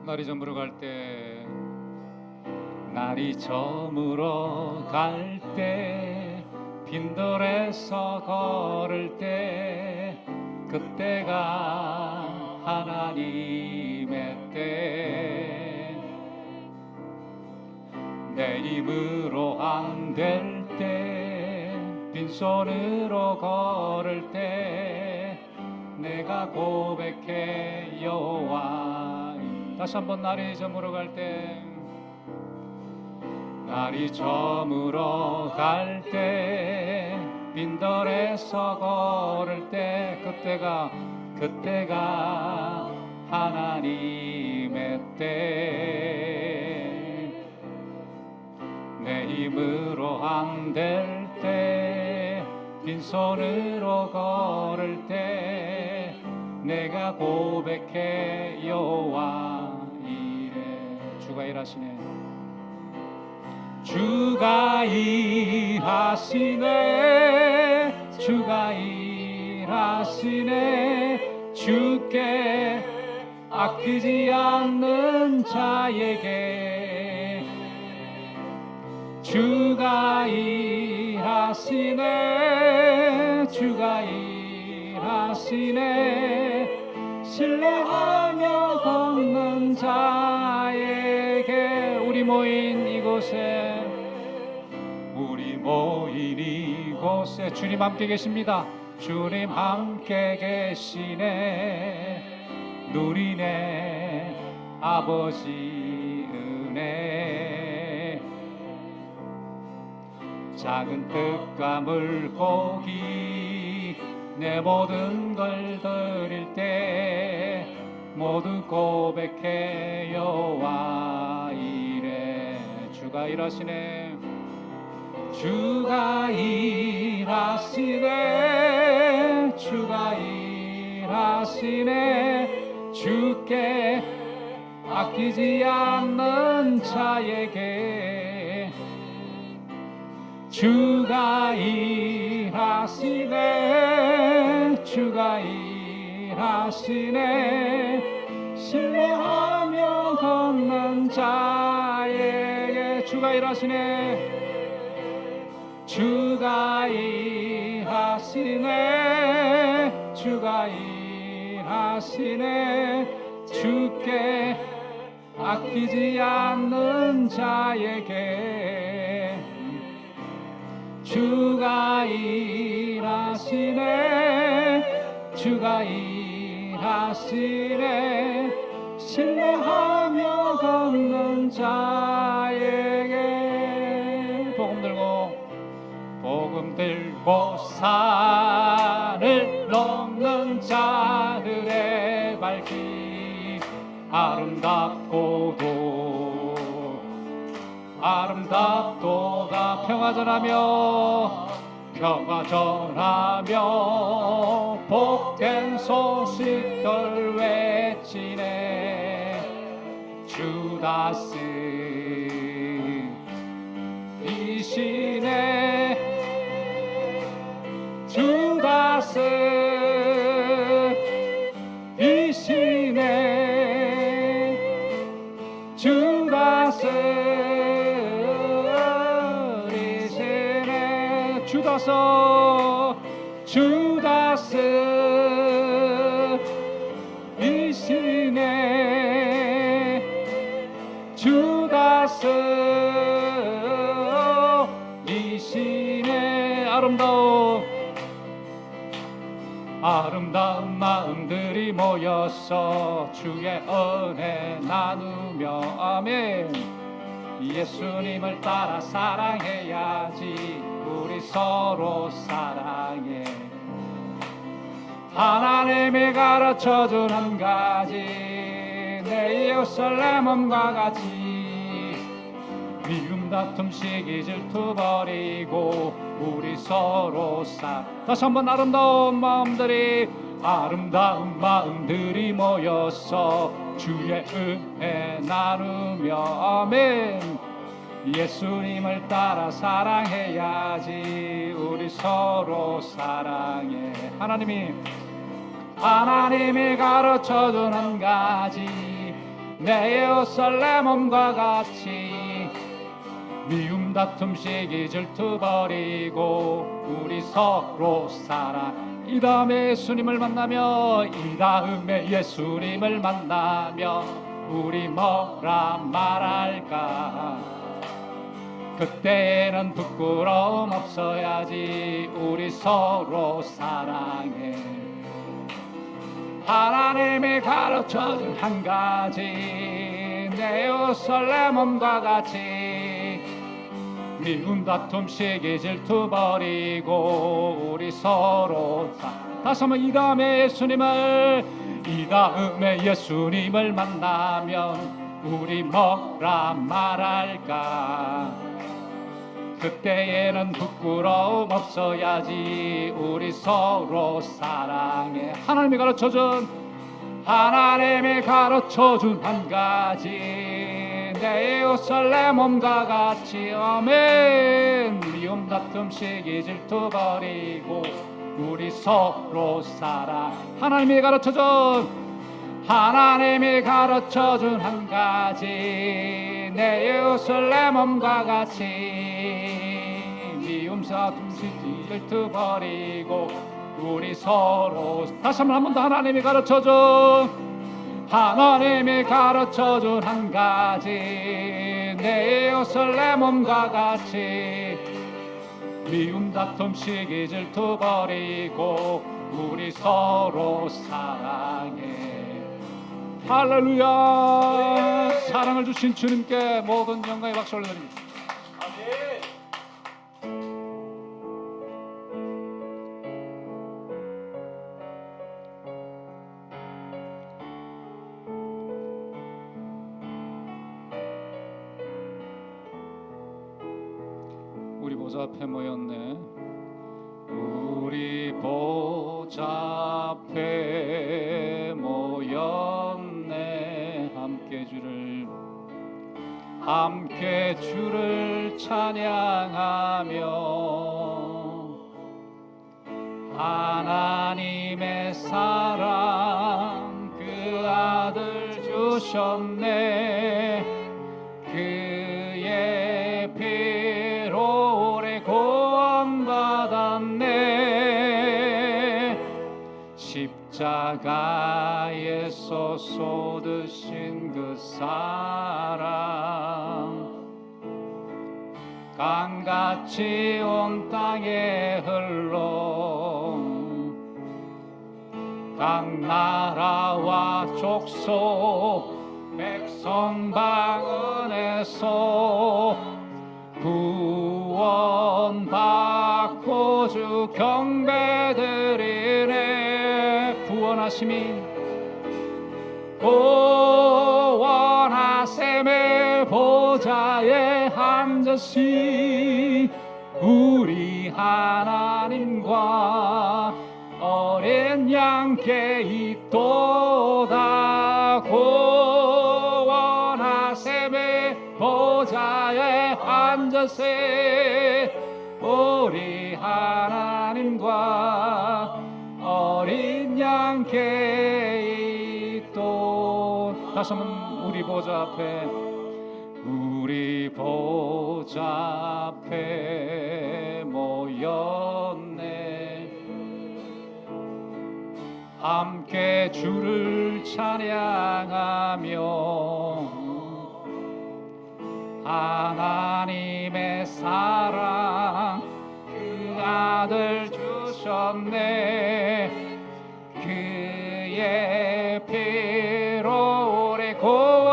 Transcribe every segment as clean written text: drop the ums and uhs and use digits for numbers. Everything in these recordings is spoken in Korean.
날이 저물어 갈 때, 날이 저물어 갈 때, 빈들에서 걸을 때, 그때가 하나님의 때. 내 힘으로 안 될 때, 빈손으로 걸을 때, 내가 고백해 여호와. 다시 한번 날이 저물어 갈 때, 날이 저물어 갈 때, 빈들에서 걸을 때, 그때가 하나님의 때. 내 힘으로 안 될 때, 빈손으로 걸을 때, 내가 고백해 여호와 이래. 주가 일하시네. 주가 일하시네. 주가 일하시네. 주께 아끼지 않는 자에게 주가 일하시네. 주가 일하시네. 신뢰하며 걷는 자에게. 우리 모인 이곳에 주님 함께 계십니다. 주님 함께 계시네. 누리네 아버지 은혜. 작은 떡과 물고기 내 모든 걸 드릴 때, 모두 고백해 여호와 이래. 주가 일하시네. 주가 일하시네. 주가 일하시네. 주께 아끼지 않는 자에게 주가 일하시네. 주가 일하시네. 신뢰하며 걷는 자에게 주가 일하시네. 주가 일하시네. 주가 일하시네. 주께 아끼지 않는 자에게 주가 일하시네. 주가 일하시네. 신뢰하며 걷는 자에게. 복음 들고 산을 넘는 자들의 발길 아름답도다. 평화 전하며 복된 소식들 외치네. 주다스 이시네. 주다스 이시네. 주다스 이시네. 주다스 이시네. 주다스 이시네. 아름다운 마음들이 모여서 주의 은혜 나누며. 아멘. 예수님을 따라 사랑해야지. 우리 서로 사랑해. 하나님이 가르쳐준 한 가지, 내 예루살렘과 같이 미움 다툼 시기 질투 버리고 우리 서로 다시 한번 아름다운 마음들이 모여서 주의 은혜 나누며. 아멘. 예수님을 따라 사랑해야지. 우리 서로 사랑해. 하나님이 가르쳐준 한 가지, 내 예루살렘과 같이 미움 다툼 시기 질투 버리고 우리 서로 사랑. 이 다음에 예수님을 만나며 우리 뭐라 말할까. 그때에는 부끄러움 없어야지. 우리 서로 사랑해. 하나님이 가르쳐준 한 가지, 내 예루살렘과 같이 미움 다툼 시기 질투 버리고 우리 서로 다시 한번 이 다음에 예수님을 만나면 우리 뭐라 말할까. 그때에는 부끄러움 없어야지. 우리 서로 사랑해. 하나님이 가르쳐준 한 가지, 내 예루살렘과 같이. 아멘. 미움 다툼 시기 질투 버리고 우리 서로 사랑. 하나님이 가르쳐준 한 가지, 내 예루살렘과 같이 미움 다툼 시기 질투 버리고 우리 서로. 다시 한번 더. 하나님이 가르쳐준 한 가지, 내 예루살렘과 같이 미움 다툼 시기 질투 버리고 우리 서로 사랑해. 할렐루야. 사랑을 주신 주님께 모든 영광의 박수 올려드립니다. 우리 보좌 앞에 모였네. 우리 보좌 앞에 모였네. 함께 주를 찬양하며 하나님의 사랑 그 아들 주셨네. 그의 피로 오래 구원받았네. 십자가에서 쏟으신 그 사랑 강같이 온 땅에 흘러 각 나라와 족속 백성 방언에서 구원받고 주 경배드리네. 구원하셈의 보좌에 앉으신 우리 하나님과 어린 양께 있도다. 구원하셈의 보좌에 앉으세 우리 하나님과 어린 양께 있도. 다시 한번 우리 보좌 앞에 모였네. 함께 주를 찬양하며 하나님의 사랑 그 아들 주셨네. 그의 피로 오래 구원받았네.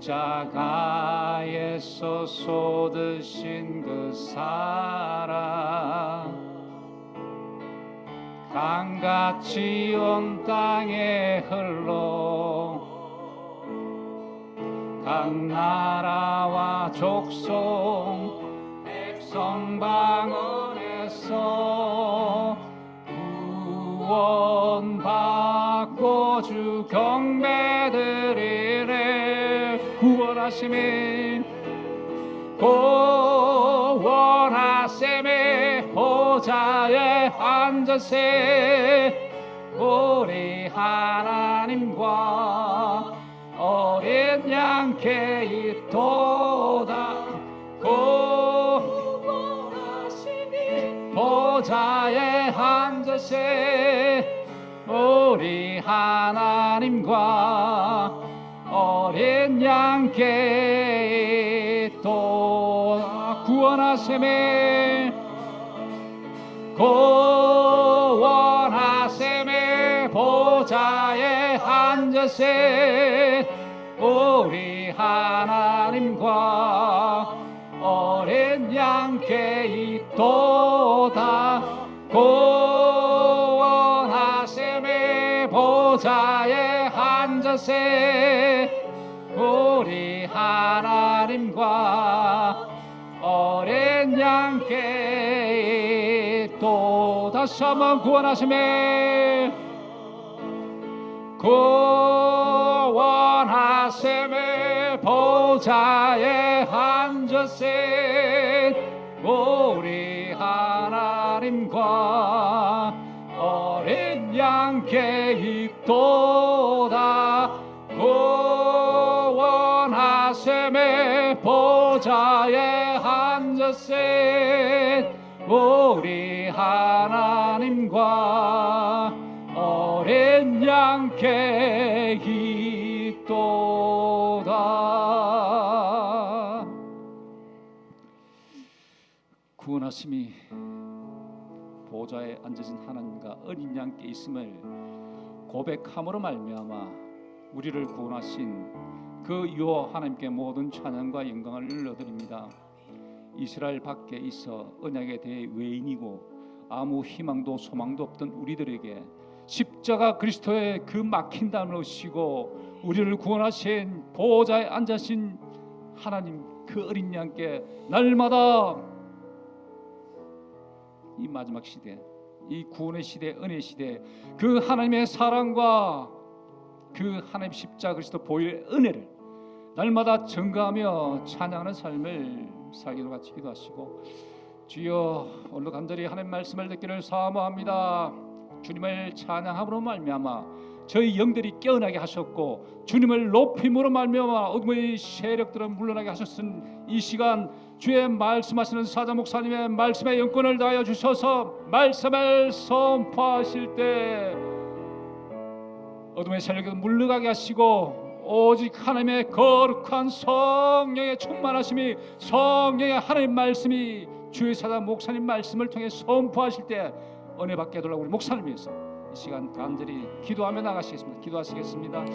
십자가에서 쏟으신 그 사랑 강같이 온 땅에 흘러 각 나라와 족속 백성 방언에서 구원받고 주 경배드리네. 구원하심의 보좌에 앉으세 우리 하나님과 어린 양께 있도다. 구원하시니 보좌에 앉으세 우리 하나님과 어린 양께 있도다. 구원하시니 구원하시니 보좌에 앉으세 우리 하나님과 어린 양께 있도다. 구원하시니 보좌에 앉으세 우리 하나님과 어린 양께 있도다. 다시 한번 구원하시니 구원하시니 보좌에 앉으신 우리 하나님과 어린 양께 있도다. 구원하시니 보좌에 앉으신 우리 하나님과 어린 양께 있도다. 구원하심이 보좌에 앉으신 하나님과 어린 양께 있음을 고백함으로 말미암아 우리를 구원하신 그 여호와 하나님께 모든 찬양과 영광을 올려드립니다. 이스라엘 밖에 있어 언약에 대해 외인이고 아무 희망도 소망도 없던 우리들에게 십자가 그리스도의 그 막힌 담을 오시고 우리를 구원하신 보호자에 앉으신 하나님 그 어린 양께 날마다 이 마지막 시대, 이 구원의 시대, 은혜의 시대, 그 하나님의 사랑과 그 하나님 십자가 그리스도 보혈의 은혜를 날마다 증거하며 찬양하는 삶을 살기로 같이 기도하시고, 주여 오늘 간절히 하나님 말씀을 듣기를 사모합니다. 주님을 찬양함으로 말미암아 저희 영들이 깨어나게 하셨고 주님을 높임으로 말미암아 어둠의 세력들은 물러나게 하셨은 이 시간 주의 말씀하시는 사자 목사님의 말씀에 영권을 다하여 주셔서 말씀을 선포하실 때 어둠의 세력이 물러가게 하시고 오직 하나님의 거룩한 성령의 충만하심이, 성령의 하나님 말씀이 주의 사자 목사님 말씀을 통해 선포하실 때 은혜 받게 해달라고 우리 목사님 위해서 이 시간 간절히 기도하며 나가시겠습니다. 기도하시겠습니다.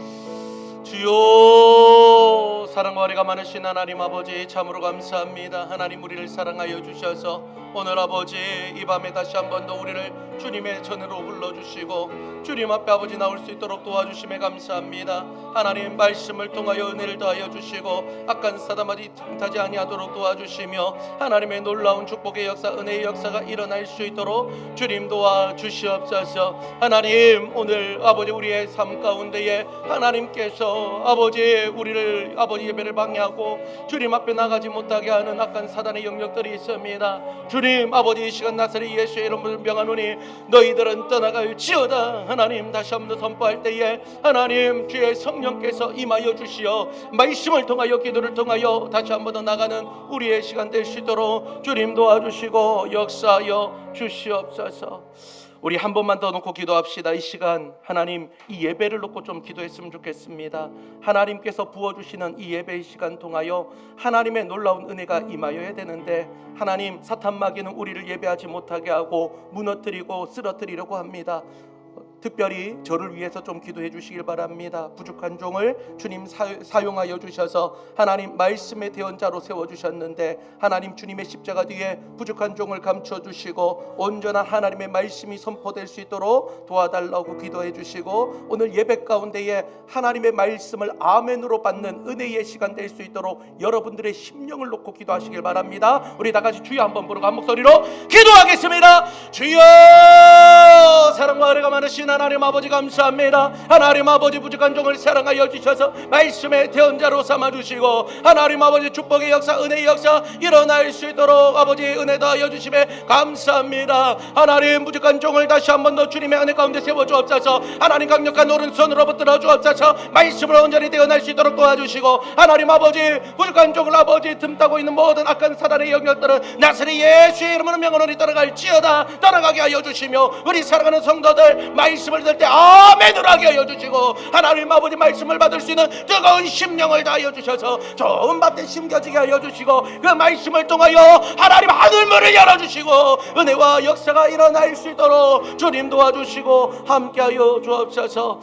주여, 사랑과 은혜가 많으신 하나님 아버지 참으로 감사합니다. 하나님 우리를 사랑하여 주셔서 오늘 아버지 이 밤에 다시 한 번 더 우리를 주님의 전으로 불러주시고 주님 앞에 아버지 나올 수 있도록 도와주심에 감사합니다. 하나님 말씀을 통하여 은혜를 더하여 주시고 악한 사담하지 틈타지 아니하도록 도와주시며 하나님의 놀라운 축복의 역사, 은혜의 역사가 일어날 수 있도록 주님 도와주시옵소서. 하나님 오늘 아버지 우리의 삶 가운데에 하나님께서 아버지 우리를 아버지 예배를 방해하고 주님 앞에 나가지 못하게 하는 악한 사단의 영역들이 있습니다. 주님 아버지 이 시간 나사렛 예수의 이름으로 명하노니 너희들은 떠나갈지어다. 하나님 다시 한번 선포할 때에 하나님 주의 성령께서 임하여 주시어 말씀을 통하여 기도를 통하여 다시 한번 더 나가는 우리의 시간 될 수 있도록 주님 도와주시고 역사하여 주시옵소서. 우리 한 번만 더 놓고 기도합시다. 이 시간 하나님 이 예배를 놓고 좀 기도했으면 좋겠습니다. 하나님께서 부어주시는 이 예배의 시간 통하여 하나님의 놀라운 은혜가 임하여야 되는데 하나님 사탄 마귀는 우리를 예배하지 못하게 하고 무너뜨리고 쓰러뜨리려고 합니다. 특별히 저를 위해서 좀 기도해 주시길 바랍니다. 부족한 종을 주님 사용하여 주셔서 하나님 말씀의 대언자로 세워주셨는데 하나님 주님의 십자가 뒤에 부족한 종을 감춰주시고 온전한 하나님의 말씀이 선포될 수 있도록 도와달라고 기도해 주시고 오늘 예배 가운데에 하나님의 말씀을 아멘으로 받는 은혜의 시간 될 수 있도록 여러분들의 심령을 놓고 기도하시길 바랍니다. 우리 다 같이 주여 한번 부르고 한 목소리로 기도하겠습니다. 주여 할렐루야. 사랑과 은혜가 많으신 하나님 아버지 감사합니다. 하나님 아버지 부족한 종을 사랑하여 주셔서 말씀의 대언자로 삼아주시고 하나님 아버지 축복의 역사 은혜의 역사 일어날 수 있도록 아버지 은혜 더하여 주심에 감사합니다. 하나님 부족한 종을 다시 한 번 더 주님의 은혜 가운데 세워주옵소서. 하나님 강력한 오른손으로 붙들어 주옵소서. 말씀을 온전히 대언할 수 있도록 도와주시고 하나님 아버지 부족한 종을 아버지 틈타고 있는 모든 악한 사단의 영역들은 나사렛 예수의 이름으로 명하노니 떠나갈지어다. 떠나가게 하여 주시며 우리 사랑하는 성도들 말씀을 들을 때 아멘으로 하게 하여 주시고 하나님 아버지 말씀을 받을 수 있는 뜨거운 심령을 다하여 주셔서 좋은 밭에 심겨지게 하여 주시고 그 말씀을 통하여 하나님 하늘문을 열어주시고 은혜와 역사가 일어날 수 있도록 주님 도와주시고 함께하여 주옵소서.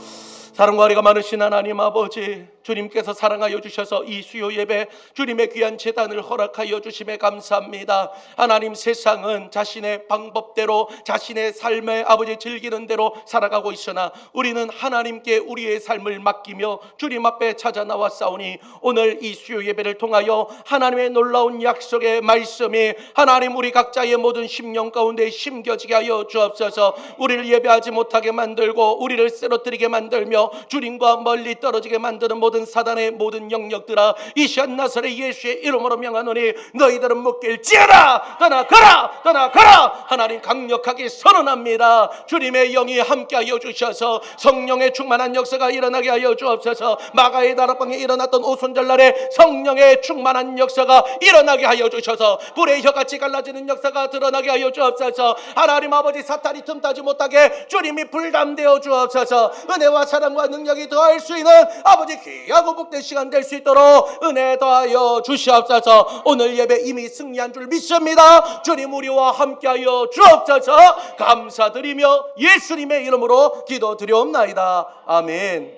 사랑과 은혜가 많으신 하나님 아버지 주님께서 사랑하여 주셔서 이 수요 예배 주님의 귀한 제단을 허락하여 주심에 감사합니다. 하나님 세상은 자신의 방법대로 자신의 삶의 아버지 즐기는 대로 살아가고 있으나 우리는 하나님께 우리의 삶을 맡기며 주님 앞에 찾아 나왔사오니 오늘 이 수요 예배를 통하여 하나님의 놀라운 약속의 말씀이 하나님 우리 각자의 모든 심령 가운데 심겨지게 하여 주옵소서. 우리를 예배하지 못하게 만들고 우리를 쓰러뜨리게 만들며 주님과 멀리 떨어지게 만드는 모든 사단의 모든 영역들아 이 시간 나사렛 예수의 이름으로 명하노니 너희들은 묶일지어다. 떠나가라 떠나가라. 하나님 강력하게 선언합니다. 주님의 영이 함께하여 주셔서 성령의 충만한 역사가 일어나게 하여 주옵소서. 마가의 다락방에 일어났던 오순절날에 성령의 충만한 역사가 일어나게 하여 주셔서 불의 혀같이 갈라지는 역사가 드러나게 하여 주옵소서. 하나님 아버지 사탄이 틈타지 못하게 주님이 불담되어 주옵소서. 은혜와 사랑과 능력이 더할 수 있는 아버지 귀하고 복된 시간 될 수 있도록 은혜 더하여 주시옵소서. 오늘 예배 이미 승리한 줄 믿습니다. 주님 우리와 함께하여 주옵소서. 감사드리며 예수님의 이름으로 기도드리옵나이다. 아멘.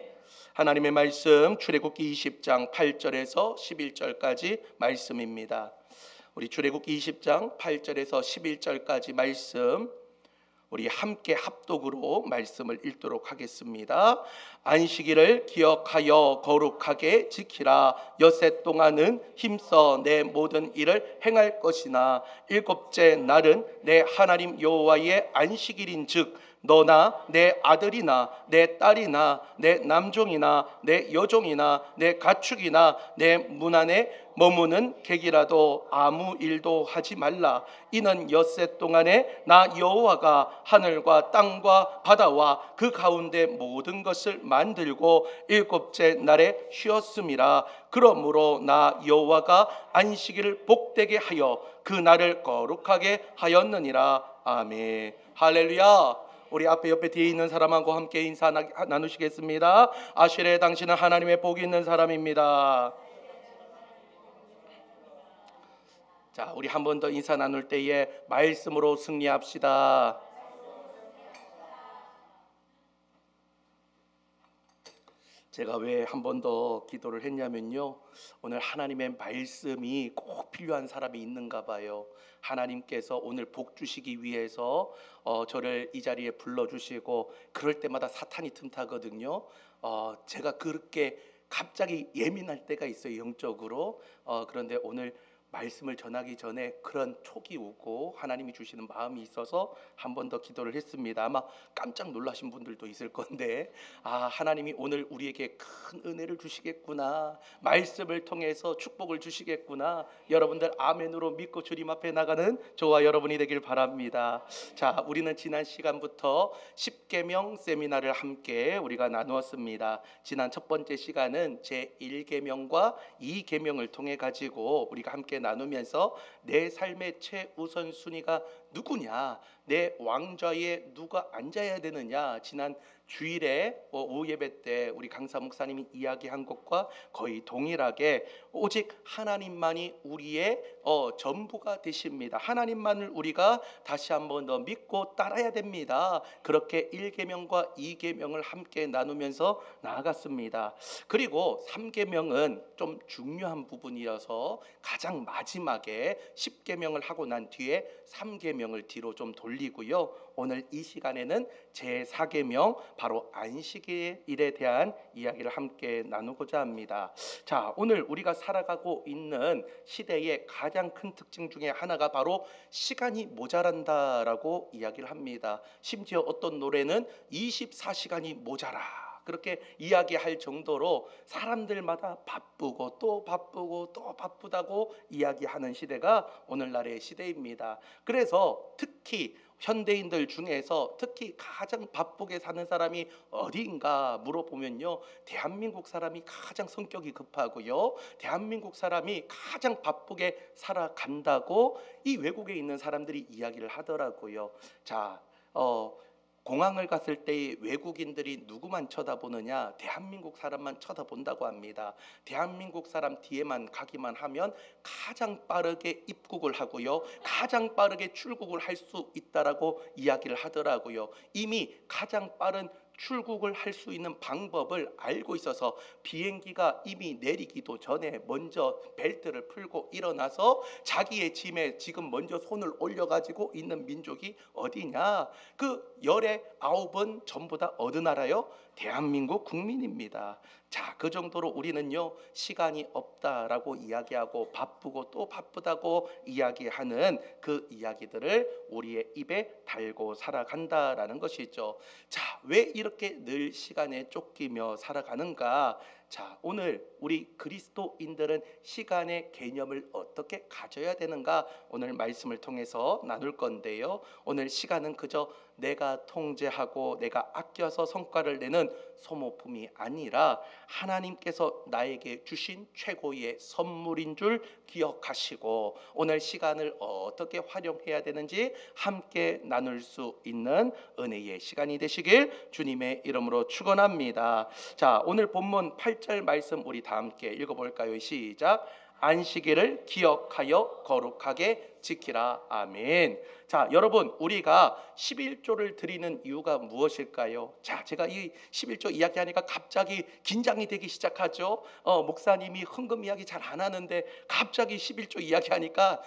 하나님의 말씀 출애굽기 20장 8절에서 11절까지 말씀입니다. 우리 출애굽기 20장 8절에서 11절까지 말씀 우리 함께 합독으로 말씀을 읽도록 하겠습니다. 안식일을 기억하여 거룩하게 지키라. 엿새 동안은 힘써 내 모든 일을 행할 것이나 일곱째 날은 내 하나님 여호와의 안식일인즉 너나 내 아들이나 내 딸이나 내 남종이나 내 여종이나 내 가축이나 내 문 안에 머무는 객이라도 아무 일도 하지 말라. 이는 엿새 동안에 나 여호와가 하늘과 땅과 바다와 그 가운데 모든 것을 만들고 일곱째 날에 쉬었음이라. 그러므로 나 여호와가 안식일을 복되게 하여 그 날을 거룩하게 하였느니라. 아멘. 할렐루야. 우리 앞에 옆에 뒤에 있는 사람하고 함께 인사 나누시겠습니다. 아시레 당신은 하나님의 복이 있는 사람입니다. 자, 우리 한 번 더 인사 나눌 때에 말씀으로 승리합시다. 제가 왜 한 번 더 기도를 했냐면요, 오늘 하나님의 말씀이 꼭 필요한 사람이 있는가 봐요. 하나님께서 오늘 복 주시기 위해서 저를 이 자리에 불러주시고 그럴 때마다 사탄이 틈타거든요. 제가 그렇게 갑자기 예민할 때가 있어요, 영적으로. 그런데 오늘 말씀을 전하기 전에 그런 촉이 오고 하나님이 주시는 마음이 있어서 한 번 더 기도를 했습니다. 아마 깜짝 놀라신 분들도 있을 건데, 하나님이 오늘 우리에게 큰 은혜를 주시겠구나, 말씀을 통해서 축복을 주시겠구나, 여러분들 아멘으로 믿고 주님 앞에 나가는 저와 여러분이 되길 바랍니다. 자, 우리는 지난 시간부터 10계명 세미나를 함께 우리가 나누었습니다. 지난 첫 번째 시간은 제1계명과 2계명을 통해 가지고 우리가 함께 나누면서 내 삶의 최우선순위가 누구냐, 내 왕좌에 누가 앉아야 되느냐, 지난 주일에 오후 예배 때 우리 강사 목사님이 이야기한 것과 거의 동일하게 오직 하나님만이 우리의 전부가 되십니다. 하나님만을 우리가 다시 한번 더 믿고 따라야 됩니다. 그렇게 1계명과 2계명을 함께 나누면서 나아갔습니다. 그리고 3계명은 좀 중요한 부분이어서 가장 마지막에 10계명을 하고 난 뒤에 3계명 계명을 뒤로 좀 돌리고요. 오늘 이 시간에는 제4계명 바로 안식일에 대한 이야기를 함께 나누고자 합니다. 자, 오늘 우리가 살아가고 있는 시대의 가장 큰 특징 중에 하나가 바로 시간이 모자란다라고 이야기를 합니다. 심지어 어떤 노래는 24시간이 모자라 그렇게 이야기할 정도로 사람들마다 바쁘고 또 바쁘고 또 바쁘다고 이야기하는 시대가 오늘날의 시대입니다. 그래서 특히 현대인들 중에서 특히 가장 바쁘게 사는 사람이 어디인가 물어보면요, 대한민국 사람이 가장 성격이 급하고요, 대한민국 사람이 가장 바쁘게 살아간다고 이 외국에 있는 사람들이 이야기를 하더라고요. 자, 공항을 갔을 때 외국인들이 누구만 쳐다보느냐? 대한민국 사람만 쳐다본다고 합니다. 대한민국 사람 뒤에만 가기만 하면 가장 빠르게 입국을 하고요, 가장 빠르게 출국을 할 수 있다라고 이야기를 하더라고요. 이미 가장 빠른 출국을 할 수 있는 방법을 알고 있어서 비행기가 이미 내리기도 전에 먼저 벨트를 풀고 일어나서 자기의 짐에 지금 먼저 손을 올려가지고 있는 민족이 어디냐? 그 19은 전부 다 어느 나라요? 대한민국 국민입니다. 자, 그 정도로 우리는요, 시간이 없다라고 이야기하고 바쁘고 또 바쁘다고 이야기하는 그 이야기들을 우리의 입에 달고 살아간다라는 것이죠. 자, 왜 이렇게 늘 시간에 쫓기며 살아가는가? 자, 오늘 우리 그리스도인들은 시간의 개념을 어떻게 가져야 되는가? 오늘 말씀을 통해서 나눌 건데요, 오늘 시간은 그저 내가 통제하고 내가 아껴서 성과를 내는 소모품이 아니라 하나님께서 나에게 주신 최고의 선물인 줄 기억하시고 오늘 시간을 어떻게 활용해야 되는지 함께 나눌 수 있는 은혜의 시간이 되시길 주님의 이름으로 축원합니다. 자, 오늘 본문 8절 말씀 우리 다 함께 읽어볼까요? 시작. 안식일을 기억하여 거룩하게 지키라. 아멘. 자, 여러분, 우리가 11조를 드리는 이유가 무엇일까요? 자, 제가 이 11조 이야기하니까 갑자기 긴장이 되기 시작하죠. 목사님이 헌금 이야기 잘 안 하는데 갑자기 11조 이야기하니까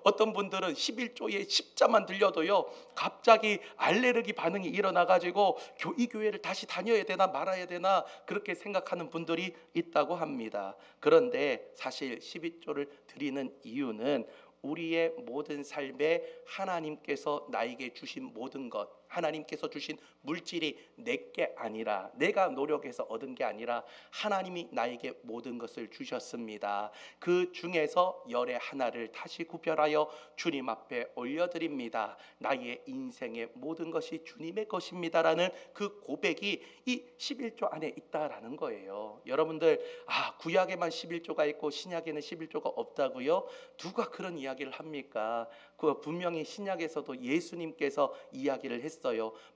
어떤 분들은 11조의 10자만 들려도요, 갑자기 알레르기 반응이 일어나가지고 이 교회를 다시 다녀야 되나 말아야 되나 그렇게 생각하는 분들이 있다고 합니다. 그런데 사실 11조를 드리는 이유는 우리의 모든 삶에 하나님께서 나에게 주신 모든 것, 하나님께서 주신 물질이 내게 아니라, 내가 노력해서 얻은 게 아니라 하나님이 나에게 모든 것을 주셨습니다. 그 중에서 열의 하나를 다시 구별하여 주님 앞에 올려드립니다. 나의 인생의 모든 것이 주님의 것입니다라는 그 고백이 이 11조 안에 있다라는 거예요. 여러분들, 구약에만 11조가 있고 신약에는 11조가 없다고요? 누가 그런 이야기를 합니까? 그 분명히 신약에서도 예수님께서 이야기를 했어요.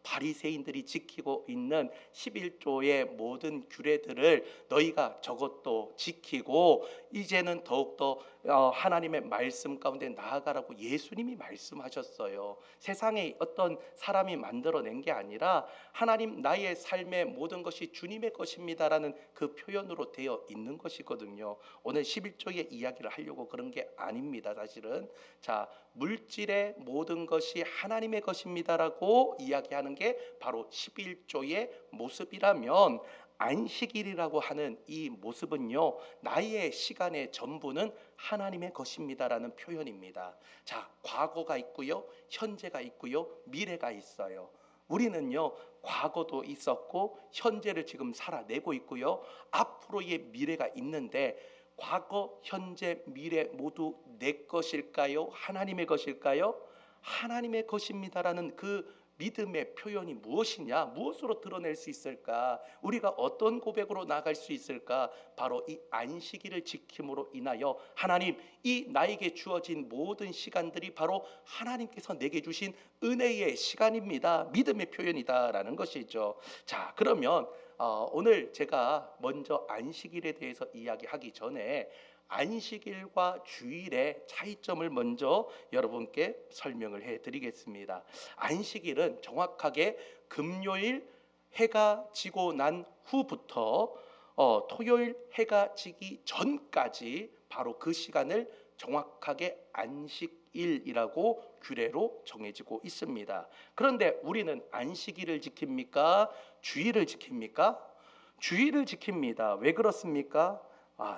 바리새인들이 지키고 있는 11조의 모든 규례들을 너희가 저것도 지키고 이제는 더욱더 하나님의 말씀 가운데 나아가라고 예수님이 말씀하셨어요. 세상에 어떤 사람이 만들어낸 게 아니라 하나님, 나의 삶의 모든 것이 주님의 것입니다라는 그 표현으로 되어 있는 것이거든요. 오늘 11조의 이야기를 하려고 그런 게 아닙니다. 사실은 자, 물질의 모든 것이 하나님의 것입니다라고 이야기하는 게 바로 11조의 모습이라면, 안식일이라고 하는 이 모습은요, 나의 시간의 전부는 하나님의 것입니다라는 표현입니다. 자, 과거가 있고요, 현재가 있고요, 미래가 있어요. 우리는요, 과거도 있었고 현재를 지금 살아내고 있고요, 앞으로의 미래가 있는데 과거, 현재, 미래 모두 내 것일까요? 하나님의 것일까요? 하나님의 것입니다라는 그 믿음의 표현이 무엇이냐? 무엇으로 드러낼 수 있을까? 우리가 어떤 고백으로 나갈 수 있을까? 바로 이 안식일을 지킴으로 인하여 하나님, 이 나에게 주어진 모든 시간들이 바로 하나님께서 내게 주신 은혜의 시간입니다. 믿음의 표현이다라는 것이죠. 자, 그러면 오늘 제가 먼저 안식일에 대해서 이야기하기 전에 안식일과 주일의 차이점을 먼저 여러분께 설명을 해드리겠습니다. 안식일은 정확하게 금요일 해가 지고 난 후부터 토요일 해가 지기 전까지 바로 그 시간을 정확하게 안식일이라고 규례로 정해지고 있습니다. 그런데 우리는 안식일을 지킵니까? 주일을 지킵니까? 주일을 지킵니다. 왜 그렇습니까?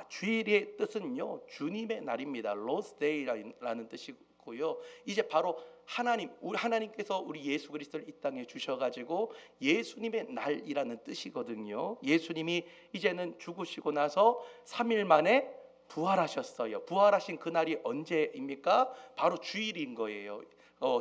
주일의 뜻은요, 주님의 날입니다. Lord's Day라는 뜻이고요. 이제 바로 하나님께서 우리 예수 그리스도를 이 땅에 주셔가지고 예수님의 날이라는 뜻이거든요. 예수님이 이제는 죽으시고 나서 3일 만에 부활하셨어요. 부활하신 그날이 언제입니까? 바로 주일인 거예요.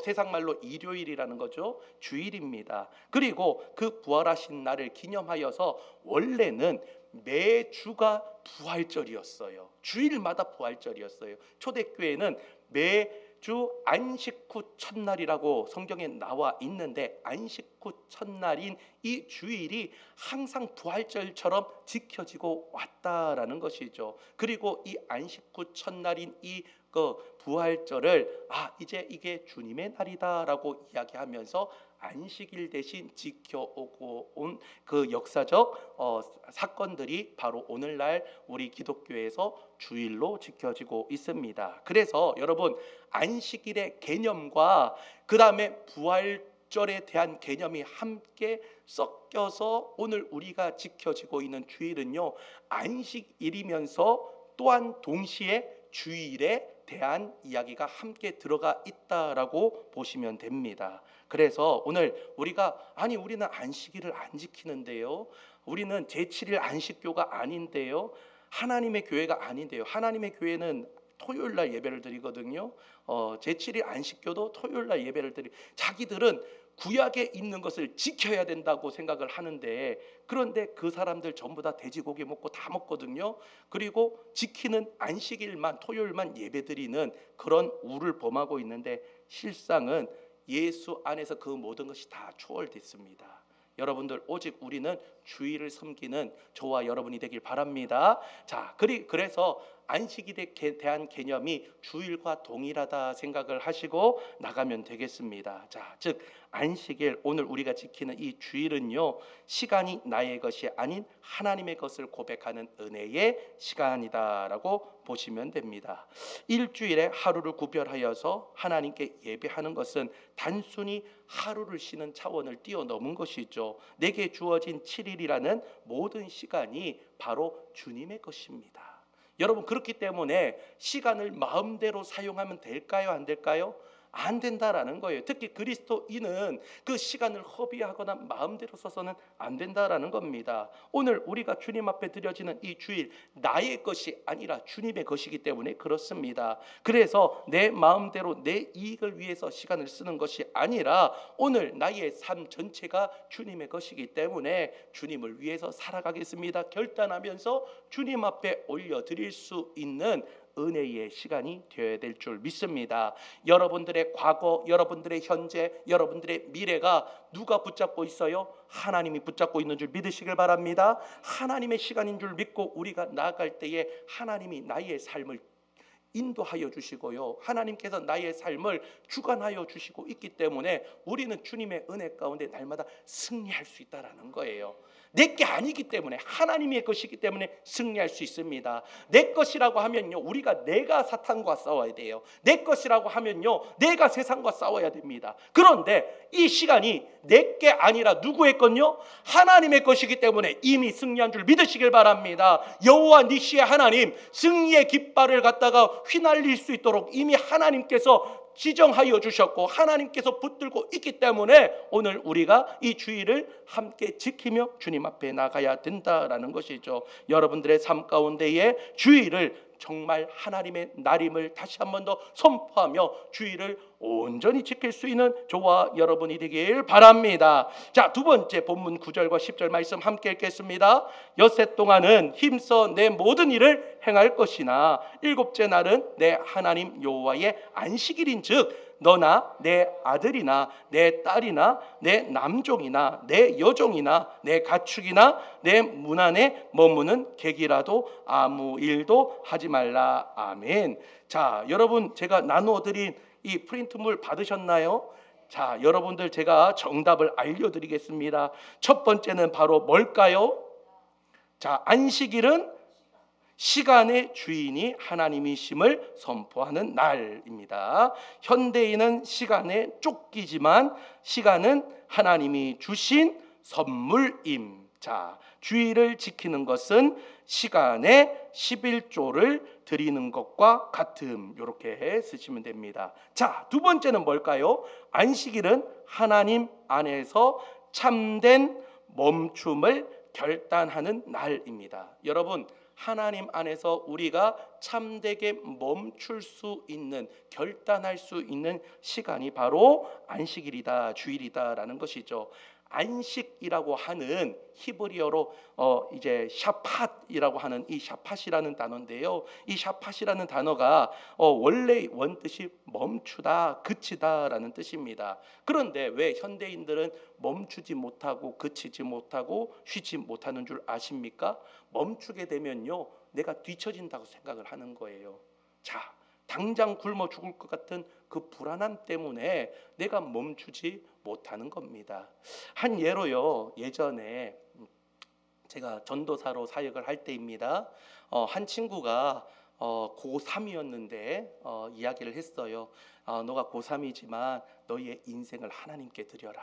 세상 말로 일요일이라는 거죠. 주일입니다. 그리고 그 부활하신 날을 기념하여서 원래는 매주가 부활절이었어요. 주일마다 부활절이었어요. 초대교회는 매주 안식 후 첫날이라고 성경에 나와 있는데 안식 후 첫날인 이 주일이 항상 부활절처럼 지켜지고 왔다라는 것이죠. 그리고 이 안식 후 첫날인 이 부활절을 이제 이게 주님의 날이다라고 이야기하면서 안식일 대신 지켜오고 온 그 역사적 사건들이 바로 오늘날 우리 기독교에서 주일로 지켜지고 있습니다. 그래서 여러분, 안식일의 개념과 그 다음에 부활절에 대한 개념이 함께 섞여서 오늘 우리가 지켜지고 있는 주일은요, 안식일이면서 또한 동시에 주일에 대한 이야기가 함께 들어가 있다라고 보시면 됩니다. 그래서 오늘 우리는 안식일을 안 지키는데요, 우리는 제7일 안식교가 아닌데요, 하나님의 교회가 아닌데요, 하나님의 교회는 토요일날 예배를 드리거든요. 제7일 안식교도 토요일날 예배를 자기들은 구약에 있는 것을 지켜야 된다고 생각을 하는데, 그런데 그 사람들 전부 다 돼지고기 먹고 다 먹거든요. 그리고 지키는 안식일만, 토요일만 예배드리는 그런 우를 범하고 있는데, 실상은 예수 안에서 그 모든 것이 다 초월됐습니다. 여러분들, 오직 우리는 주일을 섬기는 저와 여러분이 되길 바랍니다. 자, 그래서 안식일에 대한 개념이 주일과 동일하다 생각을 하시고 나가면 되겠습니다. 자, 즉 안식일, 오늘 우리가 지키는 이 주일은요, 시간이 나의 것이 아닌 하나님의 것을 고백하는 은혜의 시간이다라고 보시면 됩니다. 일주일에 하루를 구별하여서 하나님께 예배하는 것은 단순히 하루를 쉬는 차원을 뛰어넘은 것이죠. 내게 주어진 7일이라는 모든 시간이 바로 주님의 것입니다. 여러분, 그렇기 때문에 시간을 마음대로 사용하면 될까요? 안 될까요? 안 된다라는 거예요. 특히 그리스도인은 그 시간을 허비하거나 마음대로 써서는 안 된다라는 겁니다. 오늘 우리가 주님 앞에 드려지는 이 주일, 나의 것이 아니라 주님의 것이기 때문에 그렇습니다. 그래서 내 마음대로 내 이익을 위해서 시간을 쓰는 것이 아니라 오늘 나의 삶 전체가 주님의 것이기 때문에 주님을 위해서 살아가겠습니다 결단하면서 주님 앞에 올려드릴 수 있는 은혜의 시간이 되어야 될 줄 믿습니다. 여러분들의 과거, 여러분들의 현재, 여러분들의 미래가 누가 붙잡고 있어요? 하나님이 붙잡고 있는 줄 믿으시길 바랍니다. 하나님의 시간인 줄 믿고 우리가 나아갈 때에 하나님이 나의 삶을 인도하여 주시고요, 하나님께서 나의 삶을 주관하여 주시고 있기 때문에 우리는 주님의 은혜 가운데 날마다 승리할 수 있다라는 거예요. 내게 아니기 때문에, 하나님의 것이기 때문에 승리할 수 있습니다. 내 것이라고 하면요, 내가 사탄과 싸워야 돼요. 내 것이라고 하면요, 내가 세상과 싸워야 됩니다. 그런데 이 시간이 내게 아니라 누구의 것요? 하나님의 것이기 때문에 이미 승리한 줄 믿으시길 바랍니다. 여호와 니시의 하나님, 승리의 깃발을 갖다가 휘날릴 수 있도록 이미 하나님께서 지정하여 주셨고 하나님께서 붙들고 있기 때문에 오늘 우리가 이 주일을 함께 지키며 주님 앞에 나가야 된다라는 것이죠. 여러분들의 삶 가운데에 주일을 정말 하나님의 날임을 다시 한 번 더 선포하며 주일을 온전히 지킬 수 있는 저와 여러분이 되길 바랍니다. 자, 두 번째 본문 9절과 10절 말씀 함께 읽겠습니다. 엿새 동안은 힘써 내 모든 일을 행할 것이나 일곱째 날은 내 하나님 여호와의 안식일인즉 너나 내 아들이나 내 딸이나 내 남종이나 내 여종이나 내 가축이나 내 문 안에 머무는 객이라도 아무 일도 하지 말라. 아멘. 자, 여러분, 제가 나누어드린 이 프린트물 받으셨나요? 자, 여러분들, 제가 정답을 알려드리겠습니다. 첫 번째는 바로 뭘까요? 자, 안식일은 시간의 주인이 하나님이심을 선포하는 날입니다. 현대인은 시간에 쫓기지만 시간은 하나님이 주신 선물임. 자, 주의를 지키는 것은 시간에 11조를 드리는 것과 같음. 이렇게 쓰시면 됩니다. 자, 두 번째는 뭘까요? 안식일은 하나님 안에서 참된 멈춤을 결단하는 날입니다. 여러분, 하나님 안에서 우리가 참되게 멈출 수 있는, 결단할 수 있는 시간이 바로 안식일이다, 주일이다라는 것이죠. 안식이라고 하는 히브리어로 이제 샤팟이라고 하는 이 샤팟이라는 단어인데요. 이 샤팟이라는 단어가 원래 원뜻이 멈추다, 그치다라는 뜻입니다. 그런데 왜 현대인들은 멈추지 못하고 그치지 못하고 쉬지 못하는 줄 아십니까? 멈추게 되면요, 내가 뒤처진다고 생각을 하는 거예요. 자, 당장 굶어 죽을 것 같은 그 불안함 때문에 내가 멈추지 못하는 겁니다. 한 예로요, 예전에 제가 전도사로 사역을 할 때입니다. 한 친구가 고3이었는데 이야기를 했어요. 너가 고3이지만 너의 인생을 하나님께 드려라,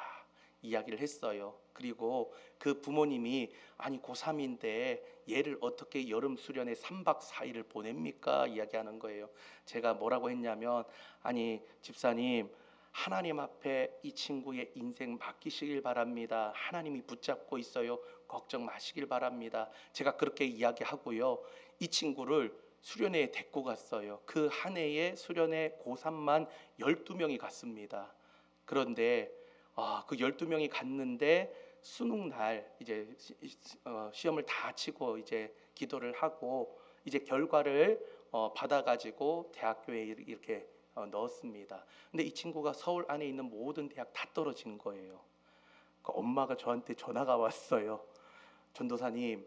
이야기를 했어요. 그리고 그 부모님이 아니 고3인데 얘를 어떻게 여름 수련회 3박 4일을 보냅니까? 이야기하는 거예요. 제가 뭐라고 했냐면, 아니 집사님, 하나님 앞에 이 친구의 인생 맡기시길 바랍니다. 하나님이 붙잡고 있어요. 걱정 마시길 바랍니다. 제가 그렇게 이야기하고요, 이 친구를 수련회에 데리고 갔어요. 그 한 해에 수련회 고3만 12명이 갔습니다. 그런데 그 12명이 갔는데 수능 날 이제 시험을 다 치고 이제 기도를 하고 이제 결과를 받아가지고 대학교에 이렇게 넣었습니다. 근데 이 친구가 서울 안에 있는 모든 대학 다 떨어진 거예요. 그 엄마가 저한테 전화가 왔어요. 전도사님,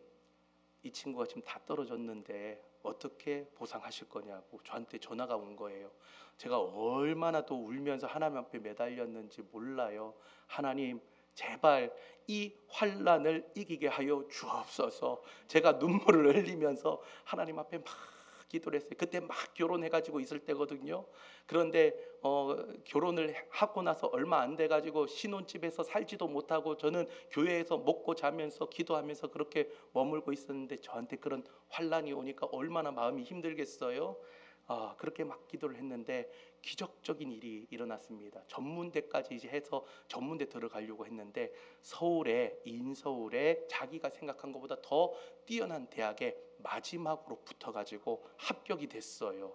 이 친구가 지금 다 떨어졌는데 어떻게 보상하실 거냐고 저한테 전화가 온 거예요. 제가 얼마나 또 울면서 하나님 앞에 매달렸는지 몰라요. 하나님, 제발 이 환난을 이기게 하여 주옵소서. 제가 눈물을 흘리면서 하나님 앞에 막 기도를 했어요. 그때 막 결혼해가지고 있을 때거든요. 그런데 결혼을 하고 나서 얼마 안 돼가지고 신혼집에서 살지도 못하고 저는 교회에서 먹고 자면서 기도하면서 그렇게 머물고 있었는데 저한테 그런 환난이 오니까 얼마나 마음이 힘들겠어요. 그렇게 막 기도를 했는데 기적적인 일이 일어났습니다. 전문대까지 이제 해서 전문대 들어가려고 했는데 서울에, 인서울에 자기가 생각한 것보다 더 뛰어난 대학에 마지막으로 붙어가지고 합격이 됐어요.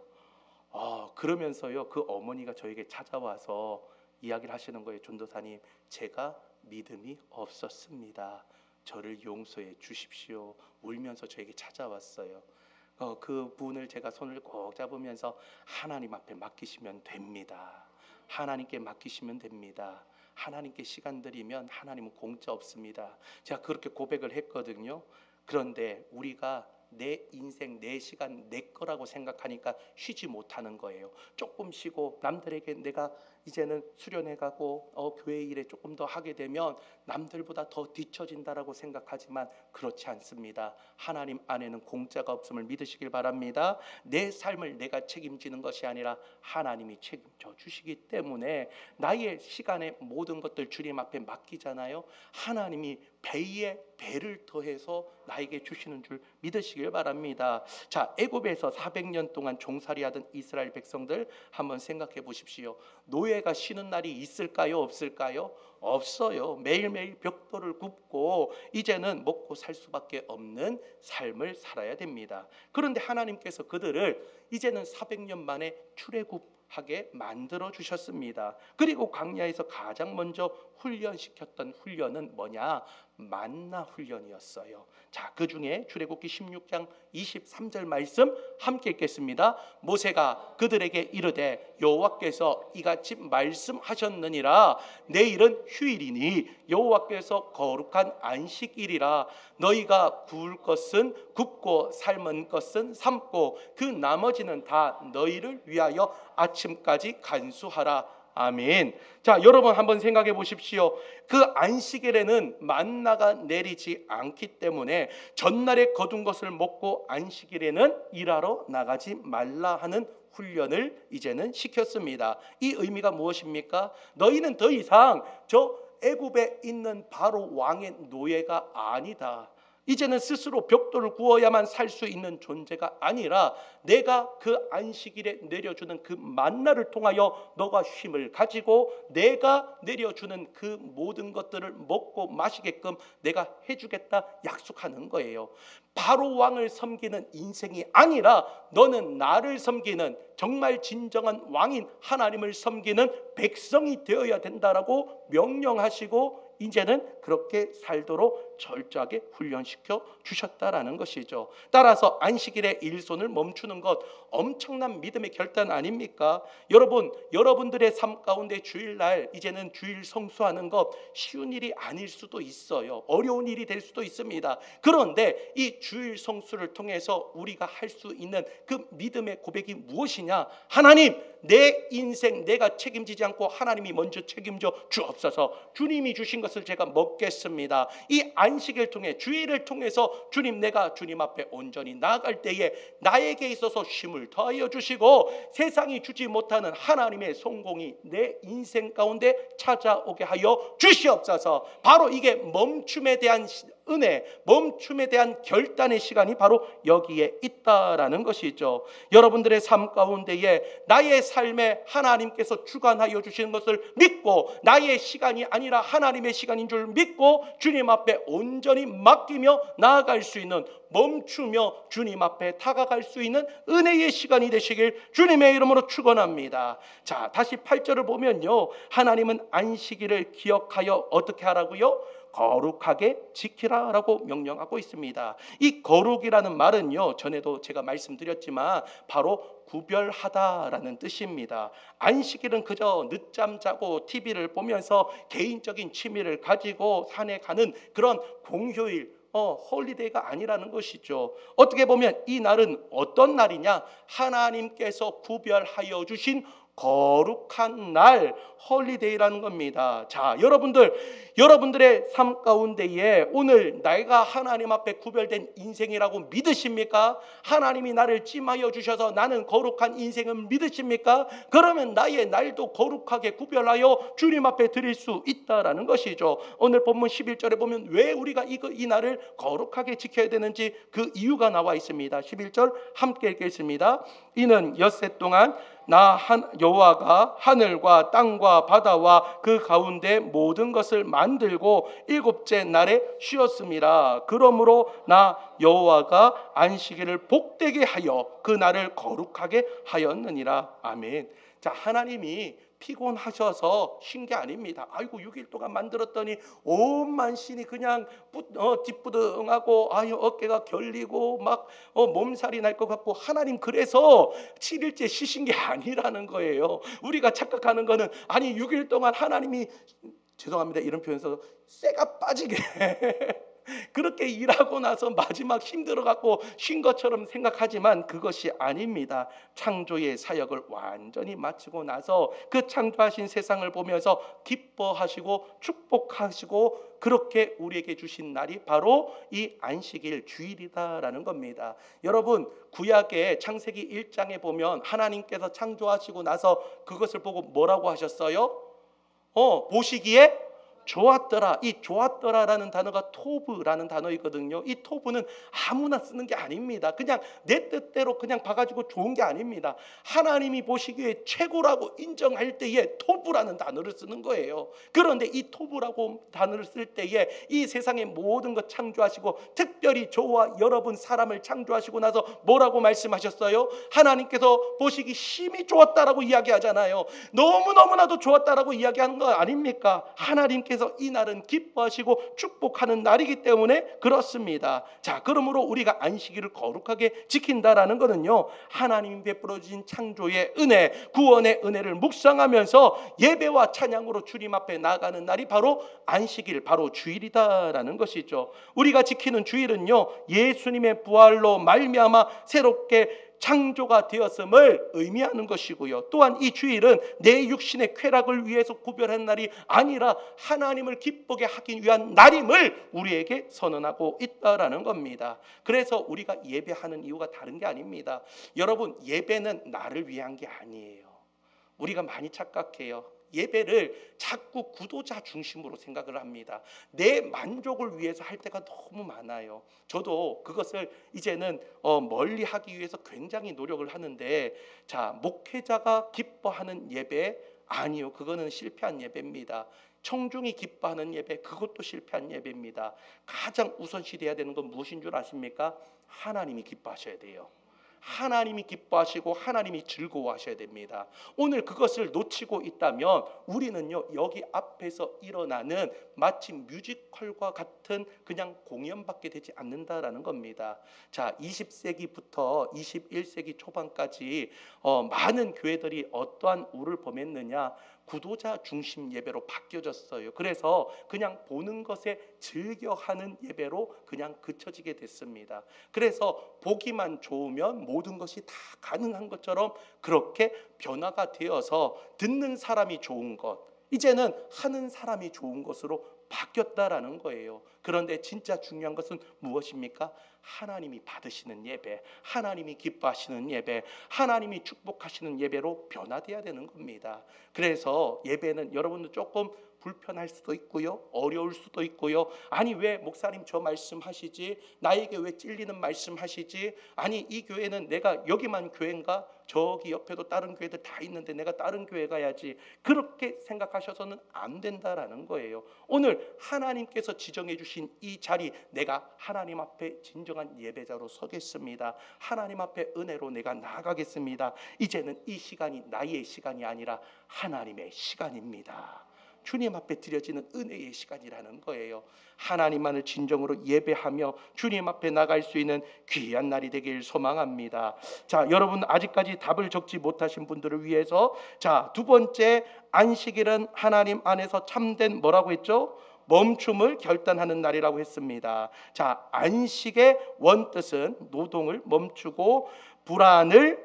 그러면서요, 그 어머니가 저에게 찾아와서 이야기를 하시는 거예요. 전도사님, 제가 믿음이 없었습니다. 저를 용서해 주십시오. 울면서 저에게 찾아왔어요. 그 분을 제가 손을 꼭 잡으면서 하나님 앞에 맡기시면 됩니다. 하나님께 맡기시면 됩니다. 하나님께 시간 드리면 하나님은 공짜 없습니다. 제가 그렇게 고백을 했거든요. 그런데 우리가 내 인생, 내 시간, 내 거라고 생각하니까 쉬지 못하는 거예요. 조금 쉬고 남들에게 내가 이제는 수련회 가고 교회 일에 조금 더 하게 되면 남들보다 더 뒤처진다라고 생각하지만 그렇지 않습니다. 하나님 안에는 공짜가 없음을 믿으시길 바랍니다. 내 삶을 내가 책임지는 것이 아니라 하나님이 책임져 주시기 때문에 나의 시간의 모든 것들 주님 앞에 맡기잖아요. 하나님이 배에 배를 더해서 나에게 주시는 줄 믿으시길 바랍니다. 자, 애굽에서 400년 동안 종살이하던 이스라엘 백성들 한번 생각해 보십시오. 노예가 쉬는 날이 있을까요? 없을까요? 없어요. 매일매일 벽돌을 굽고 이제는 먹고 살 수밖에 없는 삶을 살아야 됩니다. 그런데 하나님께서 그들을 이제는 400년 만에 출애굽하게 만들어 주셨습니다. 그리고 광야에서 가장 먼저 훈련시켰던 훈련은 뭐냐? 만나 훈련이었어요. 자, 그 중에 출애굽기 16장 23절 말씀 함께 읽겠습니다. 모세가 그들에게 이르되 여호와께서 이같이 말씀하셨느니라. 내일은 휴일이니 여호와께서 거룩한 안식일이라. 너희가 구울 것은 굽고 삶은 것은 삶고 그 나머지는 다 너희를 위하여 아침까지 간수하라. 아멘. 자, 여러분 한번 생각해 보십시오. 그 안식일에는 만나가 내리지 않기 때문에 전날에 거둔 것을 먹고 안식일에는 일하러 나가지 말라 하는 훈련을 이제는 시켰습니다. 이 의미가 무엇입니까? 너희는 더 이상 저 애굽에 있는 바로 왕의 노예가 아니다. 이제는 스스로 벽돌을 구워야만 살 수 있는 존재가 아니라 내가 그 안식일에 내려주는 그 만나를 통하여 너가 쉼을 가지고 내가 내려주는 그 모든 것들을 먹고 마시게끔 내가 해주겠다 약속하는 거예요. 바로 왕을 섬기는 인생이 아니라 너는 나를 섬기는 정말 진정한 왕인 하나님을 섬기는 백성이 되어야 된다라고 명령하시고 이제는 그렇게 살도록 철저하게 훈련시켜 주셨다라는 것이죠. 따라서 안식일에 일손을 멈추는 것 엄청난 믿음의 결단 아닙니까? 여러분, 여러분들의 삶 가운데 주일날 이제는 주일 성수하는 것 쉬운 일이 아닐 수도 있어요. 어려운 일이 될 수도 있습니다. 그런데 이 주일 성수를 통해서 우리가 할 수 있는 그 믿음의 고백이 무엇이냐? 하나님, 내 인생 내가 책임지지 않고 하나님이 먼저 책임져 주옵소서. 주님이 주신 것을 제가 먹겠습니다. 이 안식을 통해 주일을 통해서 주님, 내가 주님 앞에 온전히 나아갈 때에 나에게 있어서 쉼을 더하여 주시고 세상이 주지 못하는 하나님의 성공이 내 인생 가운데 찾아오게 하여 주시옵소서. 바로 이게 멈춤에 대한 은혜, 멈춤에 대한 결단의 시간이 바로 여기에 있다라는 것이죠. 여러분들의 삶 가운데에 나의 삶에 하나님께서 주관하여 주시는 것을 믿고 나의 시간이 아니라 하나님의 시간인 줄 믿고 주님 앞에 온전히 맡기며 나아갈 수 있는, 멈추며 주님 앞에 다가갈 수 있는 은혜의 시간이 되시길 주님의 이름으로 축원합니다. 자, 다시 8절을 보면요, 하나님은 안식일을 기억하여 어떻게 하라고요? 거룩하게 지키라라고 명령하고 있습니다. 이 거룩이라는 말은요, 전에도 제가 말씀드렸지만 바로 구별하다라는 뜻입니다. 안식일은 그저 늦잠 자고 TV를 보면서 개인적인 취미를 가지고 산에 가는 그런 공휴일, 홀리데이가 아니라는 것이죠. 어떻게 보면 이 날은 어떤 날이냐? 하나님께서 구별하여 주신 거룩한 날, 홀리데이라는 겁니다. 자, 여러분들의 삶 가운데에 오늘 내가 하나님 앞에 구별된 인생이라고 믿으십니까? 하나님이 나를 찜하여 주셔서 나는 거룩한 인생을 믿으십니까? 그러면 나의 날도 거룩하게 구별하여 주님 앞에 드릴 수 있다라는 것이죠. 오늘 본문 11절에 보면 왜 우리가 이 날을 거룩하게 지켜야 되는지 그 이유가 나와 있습니다. 11절 함께 읽겠습니다. 이는 엿새 동안 나 여호와가 하늘과 땅과 바다와 그 가운데 모든 것을 만들고 일곱째 날에 쉬었음이라. 그러므로 나 여호와가 안식일을 복되게 하여 그 날을 거룩하게 하였느니라. 아멘. 자, 하나님이 피곤하셔서 쉰 게 아닙니다. 아이고 6일 동안 만들었더니 온 만신이 그냥 뒷부등하고 어깨가 결리고 막 몸살이 날 것 같고, 하나님 그래서 7일째 쉬신 게 아니라는 거예요. 우리가 착각하는 거는 6일 동안 하나님이, 죄송합니다 이런 표현에서, 쇠가 빠지게 그렇게 일하고 나서 마지막 힘들어갖고 쉰 것처럼 생각하지만 그것이 아닙니다. 창조의 사역을 완전히 마치고 나서 그 창조하신 세상을 보면서 기뻐하시고 축복하시고 그렇게 우리에게 주신 날이 바로 이 안식일 주일이다라는 겁니다. 여러분, 구약의 창세기 1장에 보면 하나님께서 창조하시고 나서 그것을 보고 뭐라고 하셨어요? 보시기에 좋았더라. 이 좋았더라라는 단어가 토브라는 단어이거든요. 이 토브는 아무나 쓰는 게 아닙니다. 그냥 내 뜻대로 그냥 봐가지고 좋은 게 아닙니다. 하나님이 보시기에 최고라고 인정할 때에 토브라는 단어를 쓰는 거예요. 그런데 이 토브라고 단어를 쓸 때에 이 세상의 모든 것 창조하시고 특별히 저와 여러분 사람을 창조하시고 나서 뭐라고 말씀하셨어요? 하나님께서 보시기 심히 좋았다라고 이야기하잖아요. 너무너무나도 좋았다라고 이야기하는 거 아닙니까? 하나님께서 이 날은 기뻐하시고 축복하는 날이기 때문에 그렇습니다. 자, 그러므로 우리가 안식일을 거룩하게 지킨다라는 것은요, 하나님이 베풀어 주신 창조의 은혜, 구원의 은혜를 묵상하면서 예배와 찬양으로 주님 앞에 나가는 날이 바로 안식일, 바로 주일이다라는 것이죠. 우리가 지키는 주일은요, 예수님의 부활로 말미암아 새롭게 창조가 되었음을 의미하는 것이고요. 또한 이 주일은 내 육신의 쾌락을 위해서 구별한 날이 아니라 하나님을 기쁘게 하기 위한 날임을 우리에게 선언하고 있다라는 겁니다. 그래서 우리가 예배하는 이유가 다른 게 아닙니다. 여러분, 예배는 나를 위한 게 아니에요. 우리가 많이 착각해요. 예배를 자꾸 구도자 중심으로 생각을 합니다. 내 만족을 위해서 할 때가 너무 많아요. 저도 그것을 이제는 멀리 하기 위해서 굉장히 노력을 하는데, 자, 목회자가 기뻐하는 예배, 아니요, 그거는 실패한 예배입니다. 청중이 기뻐하는 예배, 그것도 실패한 예배입니다. 가장 우선시 돼야 되는 건 무엇인 줄 아십니까? 하나님이 기뻐하셔야 돼요. 하나님이 기뻐하시고 하나님이 즐거워하셔야 됩니다. 오늘 그것을 놓치고 있다면 우리는요, 여기 앞에서 일어나는 마치 뮤지컬과 같은 그냥 공연밖에 되지 않는다라는 겁니다. 자, 20세기부터 21세기 초반까지 많은 교회들이 어떠한 우를 범했느냐? 구도자 중심 예배로 바뀌어졌어요. 그래서 그냥 보는 것에 즐겨하는 예배로 그냥 그쳐지게 됐습니다. 그래서 보기만 좋으면 모든 것이 다 가능한 것처럼 그렇게 변화가 되어서 듣는 사람이 좋은 것, 이제는 하는 사람이 좋은 것으로 바뀌었다라는 거예요. 그런데 진짜 중요한 것은 무엇입니까? 하나님이 받으시는 예배, 하나님이 기뻐하시는 예배, 하나님이 축복하시는 예배로 변화돼야 되는 겁니다. 그래서 예배는 여러분도 조금 불편할 수도 있고요, 어려울 수도 있고요. 아니, 왜 목사님 저 말씀하시지? 나에게 왜 찔리는 말씀하시지? 아니, 이 교회는 내가 여기만 교회인가? 저기 옆에도 다른 교회들 다 있는데 내가 다른 교회 가야지. 그렇게 생각하셔서는 안 된다라는 거예요. 오늘 하나님께서 지정해 주신 이 자리, 내가 하나님 앞에 진정한 예배자로 서겠습니다. 하나님 앞에 은혜로 내가 나아가겠습니다. 이제는 이 시간이 나의 시간이 아니라 하나님의 시간입니다. 주님 앞에 드려지는 은혜의 시간이라는 거예요. 하나님만을 진정으로 예배하며 주님 앞에 나갈 수 있는 귀한 날이 되길 소망합니다. 자, 여러분, 아직까지 답을 적지 못하신 분들을 위해서, 자, 두 번째, 안식일은 하나님 안에서 참된 뭐라고 했죠? 멈춤을 결단하는 날이라고 했습니다. 자, 안식의 원뜻은 노동을 멈추고 불안을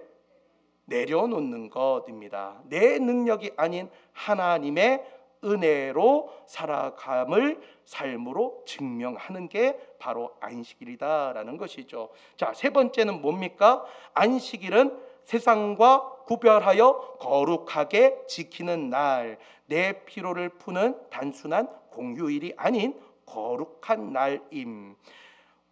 내려놓는 것입니다. 내 능력이 아닌 하나님의 은혜로 살아감을 삶으로 증명하는 게 바로 안식일이다라는 것이죠. 자, 세 번째는 뭡니까? 안식일은 세상과 구별하여 거룩하게 지키는 날, 내 피로를 푸는 단순한 공휴일이 아닌 거룩한 날임.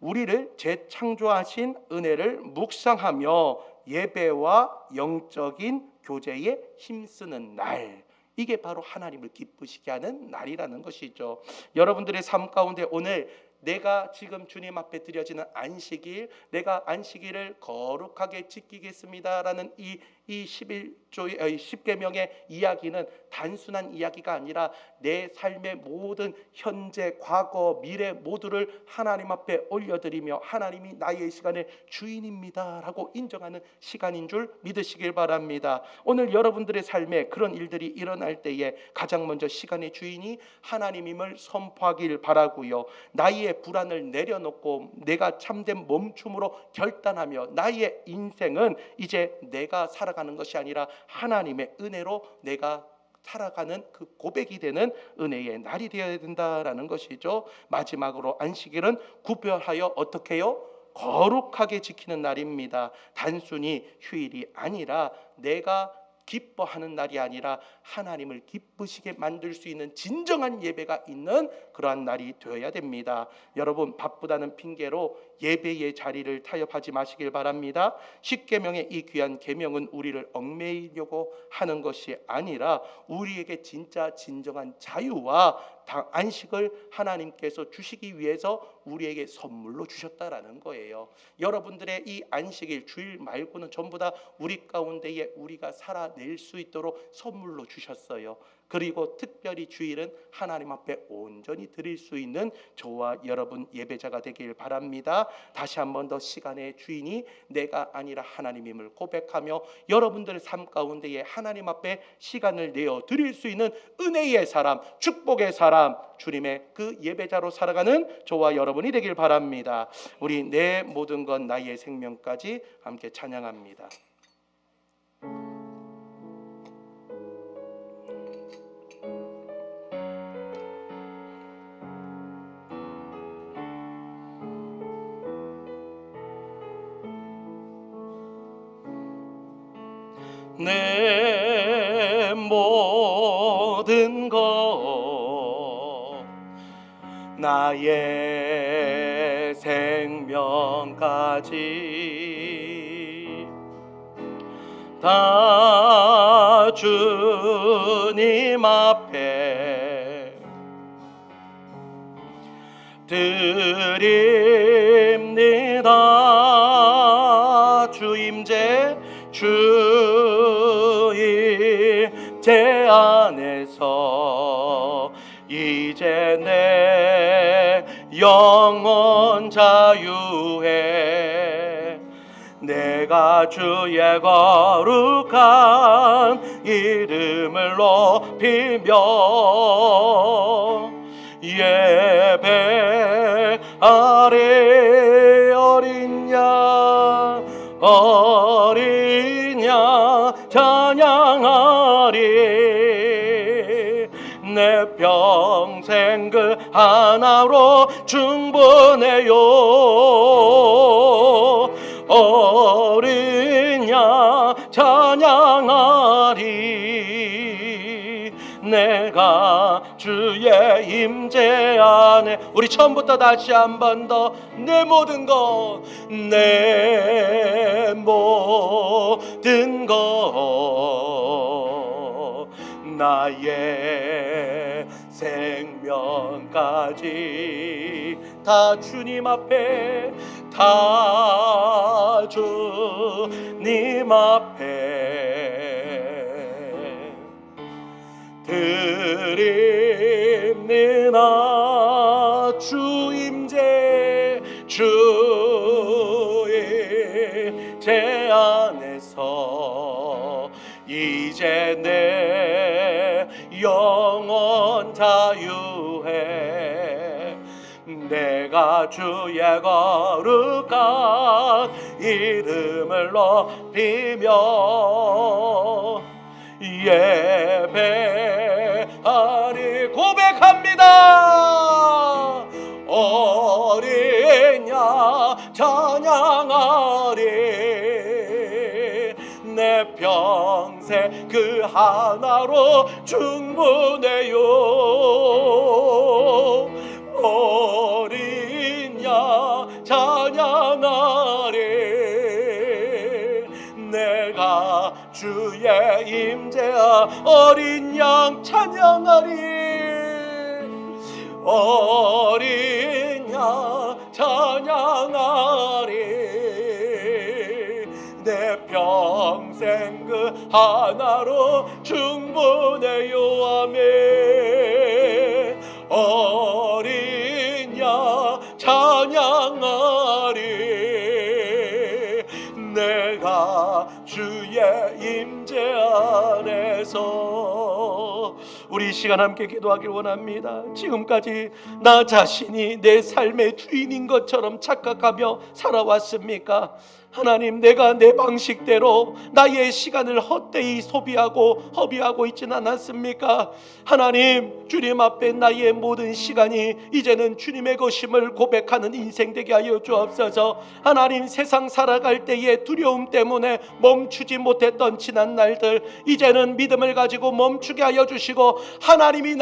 우리를 재창조하신 은혜를 묵상하며 예배와 영적인 교제에 힘쓰는 날, 이게 바로 하나님을 기쁘시게 하는 날이라는 것이죠. 여러분들의 삶 가운데 오늘 내가 지금 주님 앞에 드려지는 안식일, 내가 안식일을 거룩하게 지키겠습니다라는 이 10계명의 이야기는 단순한 이야기가 아니라 내 삶의 모든 현재, 과거, 미래 모두를 하나님 앞에 올려드리며 하나님이 나의 시간의 주인입니다라고 인정하는 시간인 줄 믿으시길 바랍니다. 오늘 여러분들의 삶에 그런 일들이 일어날 때에 가장 먼저 시간의 주인이 하나님임을 선포하길 바라고요. 나의 불안을 내려놓고 내가 참된 멈춤으로 결단하며 나의 인생은 이제 내가 살아가는 것이 아니라 하나님의 은혜로 내가 살아가는 그 고백이 되는 은혜의 날이 되어야 된다라는 것이죠. 마지막으로 안식일은 구별하여 어떻게 해요? 거룩하게 지키는 날입니다. 단순히 휴일이 아니라 내가 기뻐하는 날이 아니라 하나님을 기쁘시게 만들 수 있는 진정한 예배가 있는 그러한 날이 되어야 됩니다. 여러분, 바쁘다는 핑계로 예배의 자리를 타협하지 마시길 바랍니다. 10계명의 이 귀한 계명은 우리를 얽매이려고 하는 것이 아니라 우리에게 진짜 진정한 자유와 안식을 하나님께서 주시기 위해서 우리에게 선물로 주셨다라는 거예요. 여러분들의 이 안식일, 주일 말고는 전부 다 우리 가운데에 우리가 살아낼 수 있도록 선물로 주셨어요. 그리고 특별히 주일은 하나님 앞에 온전히 드릴 수 있는 저와 여러분 예배자가 되길 바랍니다. 다시 한 번 더 시간의 주인이 내가 아니라 하나님임을 고백하며 여러분들의 삶 가운데에 하나님 앞에 시간을 내어 드릴 수 있는 은혜의 사람, 축복의 사람, 바람, 주님의 그 예배자로 살아가는 저와 여러분이 되길 바랍니다. 우리 내 모든 것 나의 생명까지 함께 찬양합니다. 내 모든 것 나의 생명까지 다 주님 앞에 드립니다. 주임제 주임제 안에서 이제 내 영혼 자유해 내가 주의 거룩한 이름을 높이며 예배하리. 어린 양 어린 양 찬양하리. 내 평생 그 하나로 충분해요. 어린 양 찬양하리. 내가 주의 임재 안에. 우리 처음부터 다시 한 번 더. 내 모든 것 내 모든 것 나의 생명까지 다 주님 앞에 다 주님 앞에 드립니다. 주임제 주임제 안에서 이제 내 영혼 자유해 내가 주의 거룩한 이름을 높이며 예배하리. 고백합니다. 어린 양 찬양하리. 내 평생 그 하나로 충분해요. 어린 양 찬양하리. 내가 주의 임재하. 어린 양 찬양하리. 어린 양 찬양하리. 내 평생 그 하나로 충분해요. 아멘. 어린 양 찬양하리. 내가 주의 임재 안에서. 우리 이 시간 함께 기도하길 원합니다. 지금까지 나 자신이 내 삶의 주인인 것처럼 착각하며 살아왔습니까? 하나님, 내가 내 방식대로 나의 시간을 헛되이 소비하고 허비하고 있지는 않았습니까? 하나님, 주님 앞에 나의 모든 시간이 이제는 주님의 것임을 고백하는 인생 되게 하여 주옵소서. 하나님, 세상 살아갈 때의 두려움 때문에 멈추지 못했던 지난 날들 이제는 믿음을 가지고 멈추게 하여 주시고 하나님이 나